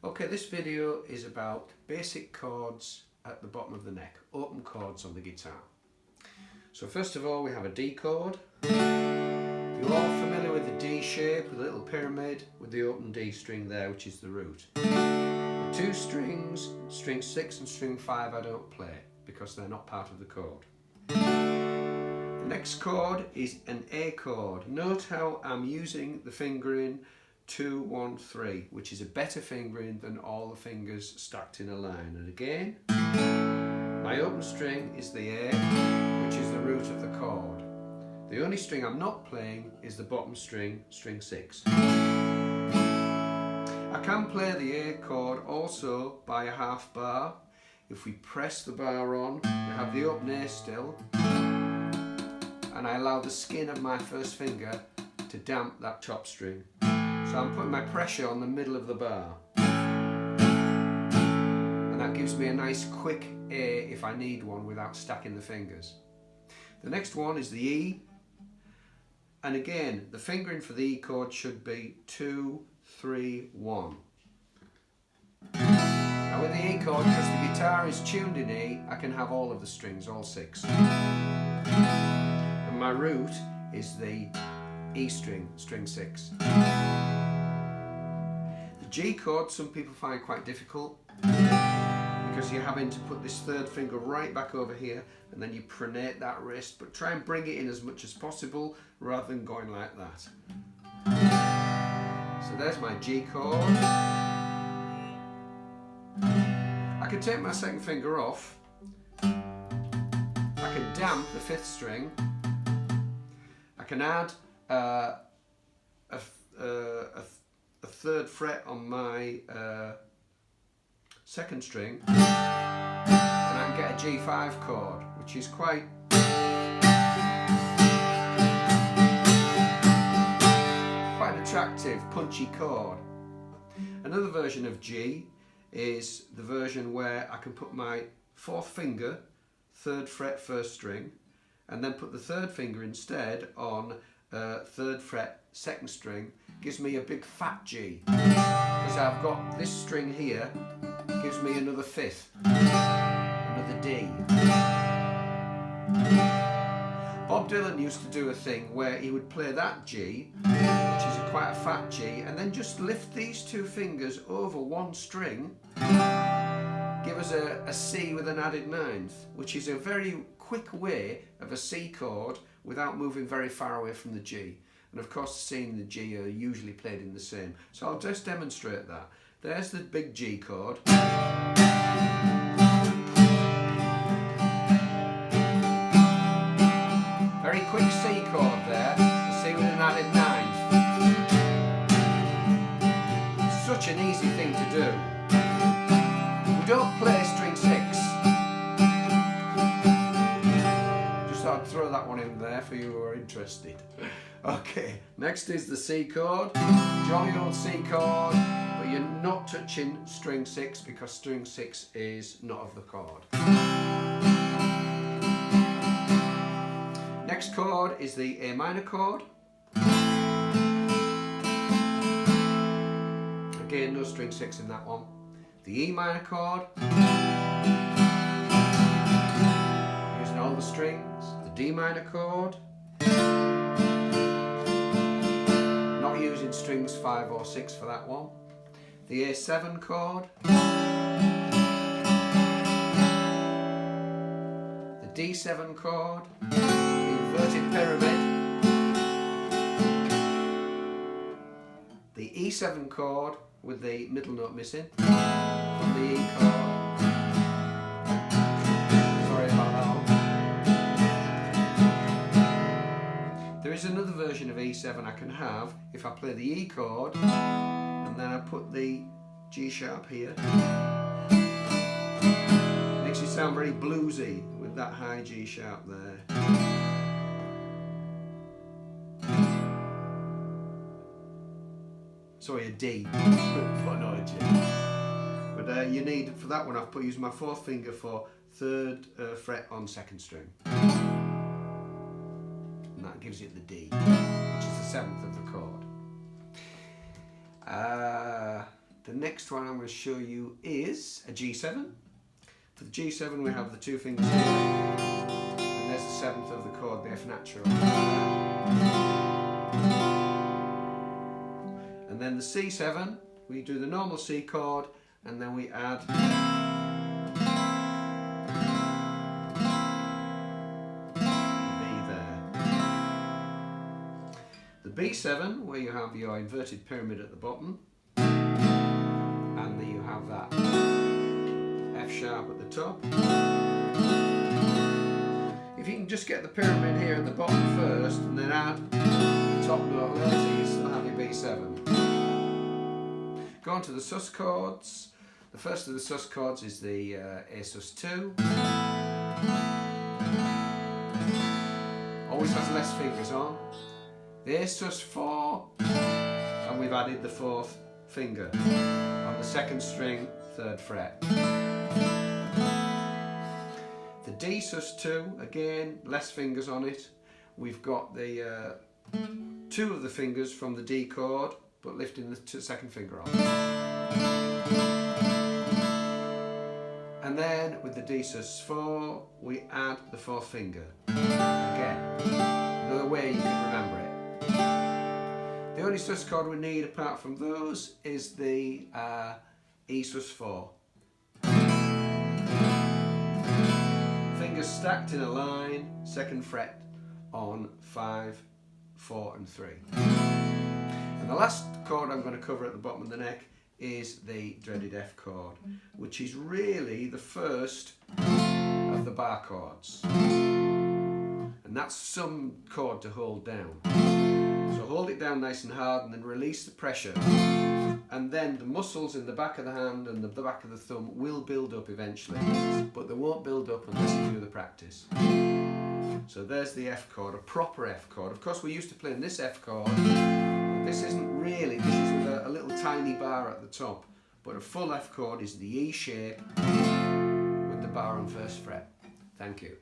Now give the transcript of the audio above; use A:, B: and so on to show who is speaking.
A: Okay, this video is about basic chords at the bottom of the neck, open chords on the guitar. So first of all we have a D chord. You're all familiar with the D shape, with a little pyramid with the open D string there, which is the root. The two strings, string 6 and string 5, I don't play because they're not part of the chord. The next chord is an A chord. Note how I'm using the fingering 2, 1, 3, which is a better fingering than all the fingers stacked in a line. And again, my open string is the A, which is the root of the chord. The only string I'm not playing is the bottom string, string 6. I can play the A chord also by a half bar. If we press the bar on, we have the open A still, and I allow the skin of my first finger to damp that top string. So I'm putting my pressure on the middle of the bar, and that gives me a nice quick A if I need one without stacking the fingers. The next one is the E, and again the fingering for the E chord should be 2, 3, 1. Now with the E chord, because the guitar is tuned in E, I can have all of the strings, all 6. And my root is the E string, string 6. The G chord some people find quite difficult because you're having to put this third finger right back over here and then you pronate that wrist, but try and bring it in as much as possible rather than going like that. So there's my G chord. I can take my second finger off. I can damp the 5th string. I can add a 3rd fret on my 2nd string, and I can get a G5 chord, which is quite an attractive, punchy chord. Another version of G is the version where I can put my 4th finger, 3rd fret, 1st string, and then put the 3rd finger instead on 3rd fret, 2nd string. Gives me a big fat G, because I've got this string here, gives me another 5th, another D. Bob Dylan used to do a thing where he would play that G, which is quite a fat G, and then just lift these 2 fingers over one string, give us a C with an added 9th, which is a very quick way of a C chord without moving very far away from the G. And of course the C and the G are usually played in the same. So I'll just demonstrate that. There's the big G chord. Very quick C chord there, the C with an added 9th. Such an easy thing to do. We don't play string 6. Just thought I'd throw that one in there for you who are interested. Okay, next is the C chord. Jolly old C chord, but you're not touching string 6 because string 6 is not of the chord. Next chord is the A minor chord. Again, no string 6 in that one. The E minor chord, using all the strings. The D minor chord, not using strings 5 or 6 for that one. The A7 chord, the D7 chord, the inverted pyramid, the E7 chord with the middle note missing from the E chord. Sorry about that one. There is another version of E7 I can have if I play the E chord and then I put the G sharp here. Makes it sound very bluesy with that high G sharp there. Sorry, a D, but not a G. But you need, for that one I've used my 4th finger for 3rd fret on 2nd string. And that gives it the D, which is the 7th of the chord. The next one I'm going to show you is a G7. For the G7 we have the 2 fingers here, and there's the 7th of the chord, the F natural. And then the C7, we do the normal C chord, and then we add the B7, where you have your inverted pyramid at the bottom, and then you have that F sharp at the top. If you can just get the pyramid here at the bottom first, and then add the top note later, you still have your B7. Go on to the sus chords. The first of the sus chords is the A sus2. Always has less fingers on. The A sus4, and we've added the 4th finger on the 2nd string, 3rd fret. The D sus2, again, less fingers on it. We've got the 2 of the fingers from the D chord, but lifting the 2nd finger off. And then with the D sus4, we add the 4th finger. Again, another way you can remember it. The only sus chord we need apart from those is the E sus4. Fingers stacked in a line, 2nd fret on 5, 4 and 3. And the last chord I'm going to cover at the bottom of the neck is the dreaded F chord, which is really the first of the bar chords. And that's some chord to hold down. So hold it down nice and hard and then release the pressure. And then the muscles in the back of the hand and the back of the thumb will build up eventually, but they won't build up unless you do the practice. So there's the F chord, a proper F chord. Of course, we're used to playing this F chord. This isn't really, this is with a little tiny bar at the top, but a full F chord is the E shape with the bar on 1st fret. Thank you.